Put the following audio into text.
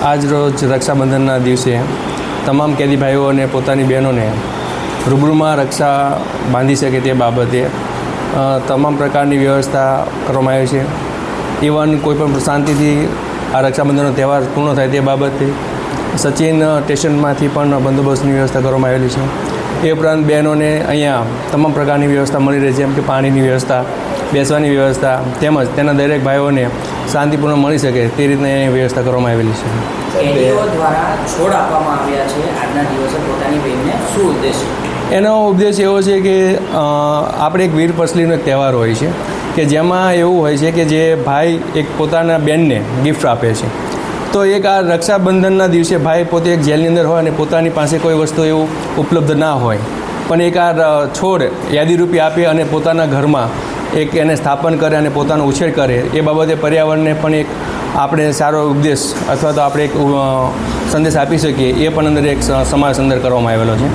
આજ રોજ રક્ષાબંધનના દિવસે તમામ કેદી ભાઈઓને પોતાની બહેનોને રૂબરૂમાં રક્ષા બાંધી શકે તે બાબતે તમામ પ્રકારની વ્યવસ્થા કરવામાં આવી છે. ઇવન કોઈપણ શાંતિથી આ રક્ષાબંધનનો તહેવાર પૂર્ણ થાય તે બાબતે સચિન સ્ટેશનમાંથી પણ બંદોબસ્તની વ્યવસ્થા કરવામાં આવેલી છે. એ ઉપરાંત બહેનોને અહીંયા તમામ પ્રકારની વ્યવસ્થા મળી રહી છે, જેમ કે પાણીની વ્યવસ્થા, બેસવાની વ્યવસ્થા તેમજ તેના દરેક ભાઈઓને શાંતિપૂર્ણ મળી શકે તે રીતની અહીંયા વ્યવસ્થા કરવામાં આવેલી છે. કેદીઓ દ્વારા છોડ આપવામાં આવ્યા છે આજના દિવસે પોતાની બહેનને, શું ઉદ્દેશ? એનો ઉદ્દેશ એવો છે કે આપણે એક વીર પસલીનો એક તહેવાર હોય છે કે જેમાં એવું હોય છે કે જે ભાઈ એક પોતાના બહેનને ગિફ્ટ આપે છે. તો એક આ રક્ષાબંધનના દિવસે ભાઈ પોતે એક જેલની અંદર હોય અને પોતાની પાસે કોઈ વસ્તુ એવું ઉપલબ્ધ ના હોય, પણ એક આ છોડ યાદીરૂપી આપે અને પોતાના ઘરમાં એક એને સ્થાપન કરે અને પોતાનો ઉછેર કરે, એ બાબતે પર્યાવરણને પણ એક આપણે સારો ઉપદેશ અથવા તો આપણે એક સંદેશ આપી શકીએ, એ પણ અંદર એક સમાજ અંદર કરવામાં આવેલો છે.